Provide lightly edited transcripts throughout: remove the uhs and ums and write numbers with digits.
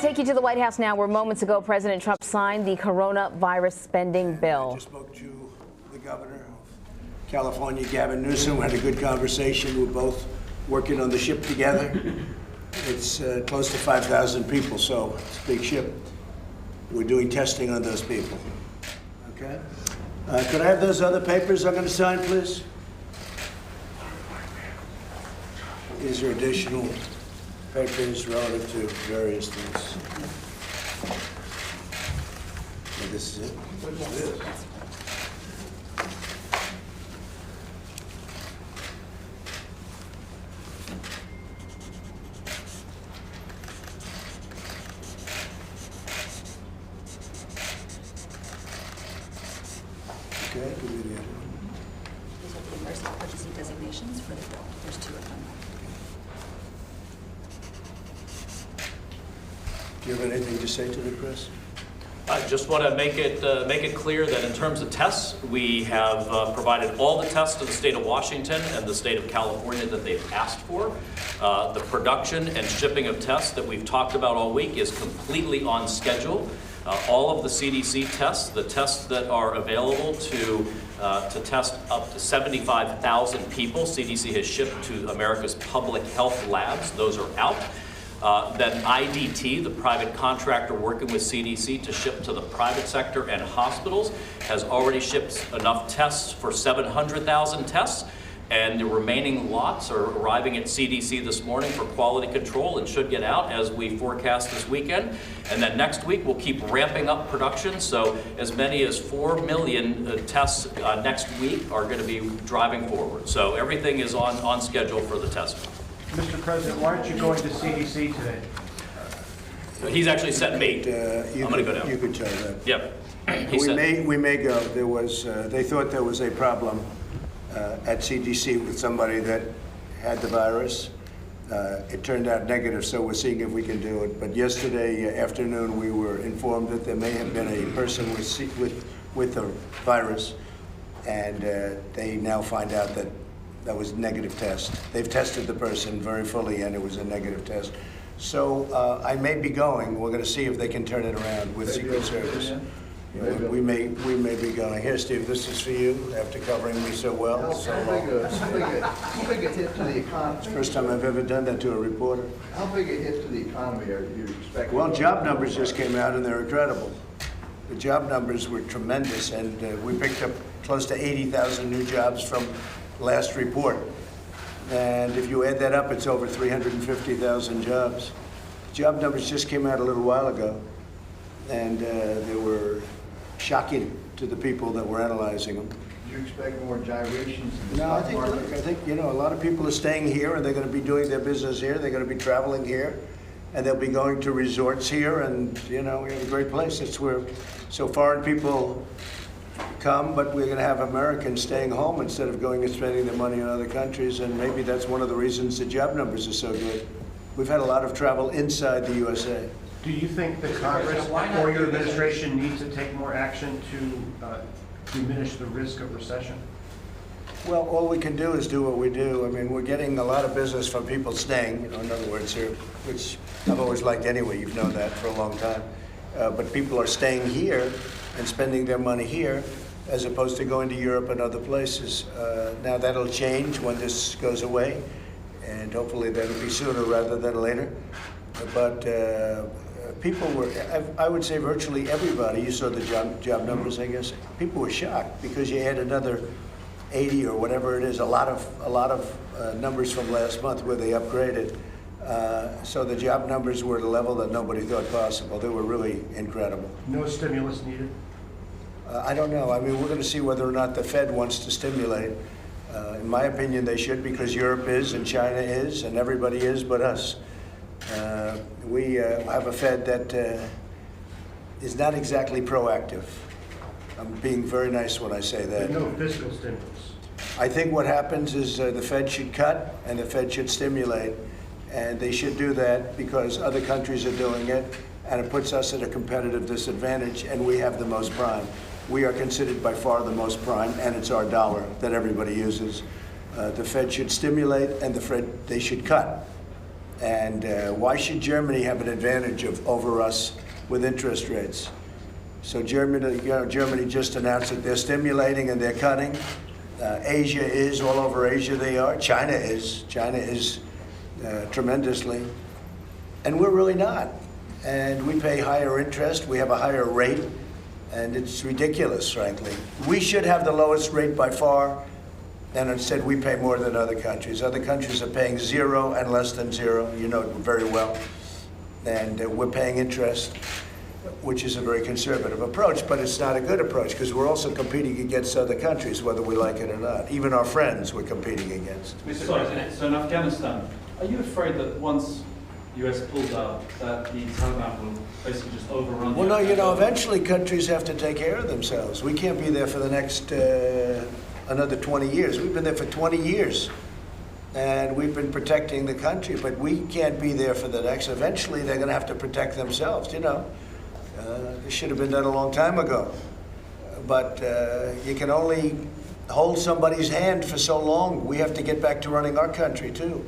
take you to the White House now, where moments ago President Trump signed the coronavirus spending bill. I just spoke to the governor of California, Gavin Newsom. We had a good conversation. We're both working on the ship together. It's close to 5,000 people, so it's a big ship. We're doing testing on those people. Okay? Could I have those other papers I'm going to sign, please? These are additional papers relative to various things. And this is it? What is this? Okay, give me the other one. These are the emergency designations for the bill. There's two of them. Do you have anything to say to the press? I just want to make it clear that in terms of tests, we have provided all the tests to the state of Washington and the state of California that they've asked for. The production and shipping of tests that we've talked about all week is completely on schedule. All of the CDC tests, the tests that are available to test up to 75,000 people, CDC has shipped to America's public health labs. Those are out. Then IDT, the private contractor working with CDC to ship to the private sector and hospitals, has already shipped enough tests for 700,000 tests. And the remaining lots are arriving at CDC this morning for quality control and should get out as we forecast this weekend. And then next week, we'll keep ramping up production. So as many as 4 million tests next week are going to be driving forward. So everything is on schedule for the testing. Mr. President, why aren't you going to CDC today? He's actually sent me. I'm going to go down. You could tell that. Yep. We may go. There was, they thought there was a problem at CDC with somebody that had the virus. It turned out negative, so we're seeing if we can do it. But yesterday afternoon, we were informed that there may have been a person with the virus, and they now find out that that was a negative test. They've tested the person very fully, and it was a negative test. So I may be going. We're going to see if they can turn it around with Secret Service. You know, we may be going. Here, Steve, this is for you after covering me so well. How big a hit to the economy? It's the first time I've ever done that to a reporter. How big a hit to the economy are you expecting? Well, job numbers just came out, and they're incredible. The job numbers were tremendous, and we picked up close to 80,000 new jobs from last report. And if you add that up, it's over 350,000 jobs. Job numbers just came out a little while ago, and they were shocking to the people that were analyzing them. Do you expect more gyrations in the No, stock market? I think, you know, a lot of people are staying here, and they're going to be doing their business here. They're going to be traveling here, and they'll be going to resorts here, and, you know, we have a great place. It's where, so foreign people come, but we're going to have Americans staying home instead of going and spending their money in other countries, and maybe that's one of the reasons the job numbers are so good. We've had a lot of travel inside the USA. Do you think the Congress or your administration needs to take more action to diminish the risk of recession? Well, all we can do is do what we do. I mean, we're getting a lot of business from people staying, you know, in other words here, which I've always liked anyway. You've known that for a long time. But people are staying here and spending their money here as opposed to going to Europe and other places. Now that'll change when this goes away, and hopefully that'll be sooner rather than later. But people were, I would say virtually everybody, you saw the job numbers, I guess, people were shocked because you had another 80 or whatever it is, a lot of numbers from last month where they upgraded. So the job numbers were at a level that nobody thought possible. They were really incredible. No stimulus needed? I don't know. I mean, we're going to see whether or not the Fed wants to stimulate. In my opinion, they should, because Europe is and China is and everybody is but us. We have a Fed that is not exactly proactive. I'm being very nice when I say that. But no fiscal stimulus. I think what happens is the Fed should cut and the Fed should stimulate. And they should do that because other countries are doing it, and it puts us at a competitive disadvantage, and we have the most prime. We are considered by far the most prime, and it's our dollar that everybody uses. The Fed should stimulate, and they should cut. And why should Germany have an advantage over us with interest rates? So Germany just announced that they're stimulating and they're cutting. Asia is, all over Asia they are. China is tremendously. And we're really not. And we pay higher interest, we have a higher rate, and it's ridiculous, frankly. We should have the lowest rate by far, and instead we pay more than other countries. Other countries are paying 0 and less than 0, you know it very well. And we're paying interest, which is a very conservative approach, but it's not a good approach because we're also competing against other countries, whether we like it or not. Even our friends we're competing against. Mr. President, so in Afghanistan, are you afraid that once US pulls out, that the Taliban will basically just overrun? Well, no, you know, eventually countries have to take care of themselves. We can't be there for the next another 20 years. We've been there for 20 years, and we've been protecting the country, but we can't be there for the next. Eventually, they're going to have to protect themselves, you know. This should have been done a long time ago. But you can only hold somebody's hand for so long. We have to get back to running our country, too.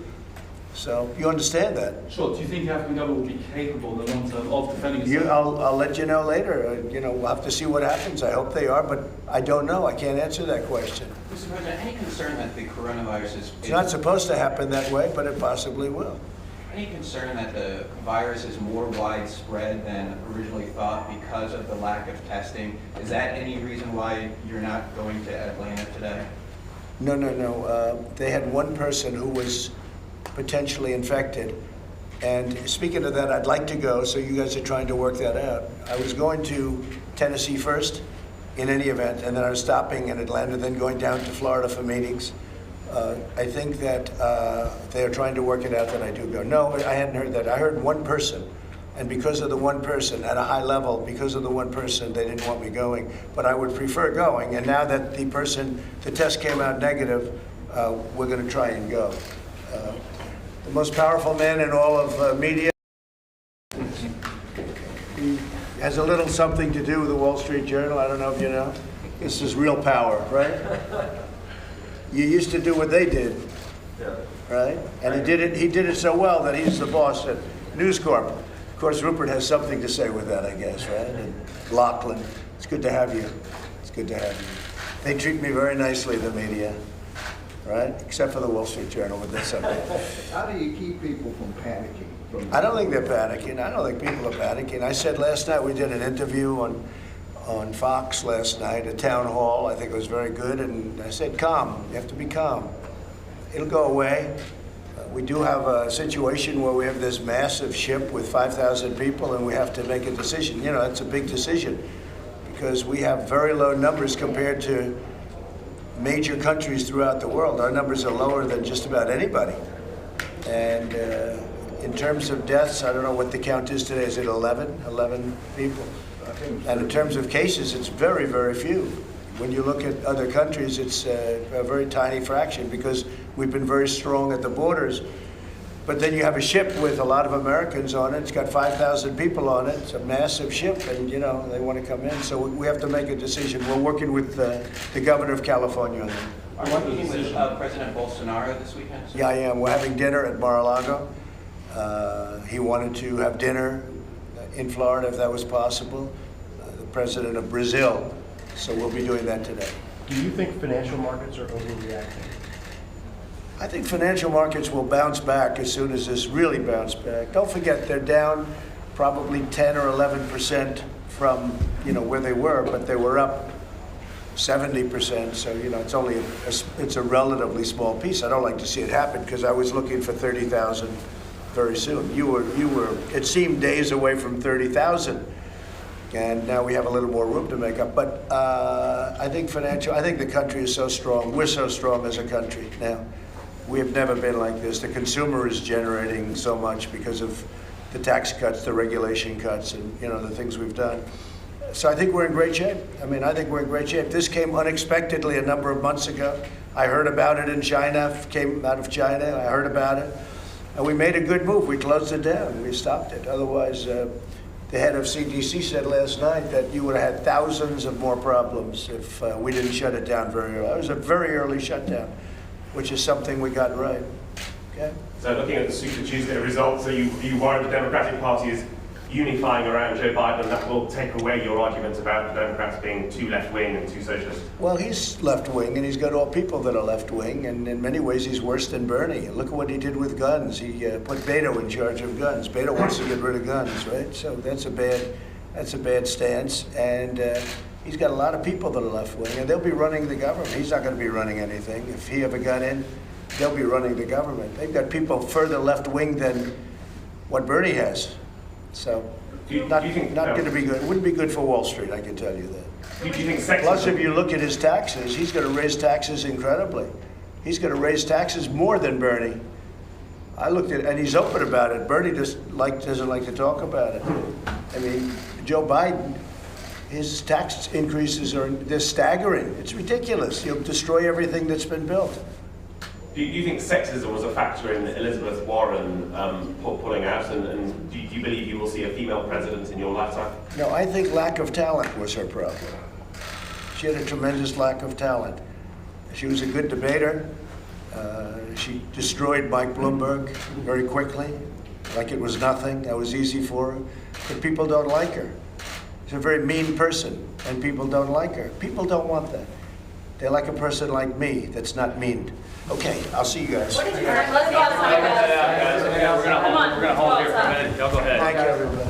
So you understand that. Sure. Do you think the Afghan government will be capable in the long term of defending itself? I'll let you know later. You know, we'll have to see what happens. I hope they are, but I don't know. I can't answer that question. Mr. President, any concern that the coronavirus is... It's not supposed to happen that way, but it possibly will. Any concern that the virus is more widespread than originally thought because of the lack of testing? Is that any reason why you're not going to Atlanta today? No. They had one person who was potentially infected. And speaking of that, I'd like to go, so you guys are trying to work that out. I was going to Tennessee first, in any event, and then I was stopping in Atlanta, then going down to Florida for meetings. I think that they're trying to work it out that I do go. No, I hadn't heard that. I heard one person, and because of the one person, at a high level, because of the one person, they didn't want me going. But I would prefer going, and now that the test came out negative, we're going to try and go. The most powerful man in all of media. He has a little something to do with the Wall Street Journal. I don't know if you know. This is real power, right? You used to do what they did, right? And he did it so well that he's the boss at News Corp. Of course, Rupert has something to say with that, I guess, right? And Lachlan, it's good to have you. It's good to have you. They treat me very nicely, the media. Right? Except for the Wall Street Journal, but that's okay. How do you keep people from panicking? I don't think they're panicking. I don't think people are panicking. I said last night, we did an interview on Fox last night, a town hall. I think it was very good. And I said, calm. You have to be calm. It'll go away. We do have a situation where we have this massive ship with 5,000 people, and we have to make a decision. You know, that's a big decision because we have very low numbers compared to major countries throughout the world. Our numbers are lower than just about anybody. And in terms of deaths, I don't know what the count is today. Is it 11? 11 people? And in terms of cases, it's very, very few. When you look at other countries, it's a very tiny fraction because we've been very strong at the borders. But then you have a ship with a lot of Americans on it. It's got 5,000 people on it. It's a massive ship, and you know they want to come in. So we have to make a decision. We're working with the governor of California on that. Are you meeting with President Bolsonaro this weekend? Yeah, I am. We're having dinner at Mar-a-Lago. He wanted to have dinner in Florida if that was possible. The president of Brazil. So we'll be doing that today. Do you think financial markets are overreacting? I think financial markets will bounce back as soon as this really bounce back. Don't forget, they're down probably 10 or 11% from where they were, but they were up 70%. So it's a relatively small piece. I don't like to see it happen because I was looking for 30,000 very soon. You were. It seemed days away from 30,000, and now we have a little more room to make up. But I think the country is so strong. We're so strong as a country now. We have never been like this. The consumer is generating so much because of the tax cuts, the regulation cuts, and the things we've done. So I think we're in great shape. I think we're in great shape. This came unexpectedly a number of months ago. I heard about it in China, came out of China. I heard about it. And we made a good move. We closed it down. We stopped it. Otherwise, the head of CDC said last night that you would have had thousands of more problems if we didn't shut it down very early. It was a very early shutdown, which is something we got right. Okay? So looking at the Super Tuesday results, are you worried the Democratic Party is unifying around Joe Biden, and that will take away your argument about the Democrats being too left-wing and too socialist? Well, he's left-wing, and he's got all people that are left-wing, and in many ways he's worse than Bernie. Look at what he did with guns. He put Beto in charge of guns. Beto wants to get rid of guns, right? So that's a bad stance, and he's got a lot of people that are left-wing, and they'll be running the government. He's not going to be running anything. If he ever got in, they'll be running the government. They've got people further left-wing than what Bernie has. So, not going to be good. It wouldn't be good for Wall Street, I can tell you that. Do you think sexism? Plus, if you look at his taxes, he's going to raise taxes incredibly. He's going to raise taxes more than Bernie. I looked at, and he's open about it. Bernie doesn't like to talk about it. I mean, Joe Biden, his tax increases they're staggering. It's ridiculous. He'll destroy everything that's been built. Do you think sexism was a factor in Elizabeth Warren pulling out, and do you believe you will see a female president in your lifetime? No, I think lack of talent was her problem. She had a tremendous lack of talent. She was a good debater. She destroyed Mike Bloomberg very quickly, like it was nothing. That was easy for her. But people don't like her. She's a very mean person, and people don't like her. People don't want that. They like a person like me that's not mean. Okay, I'll see you guys. Let's go outside, guys. We're going to hold here for a minute. Y'all go ahead. Thank you, everybody.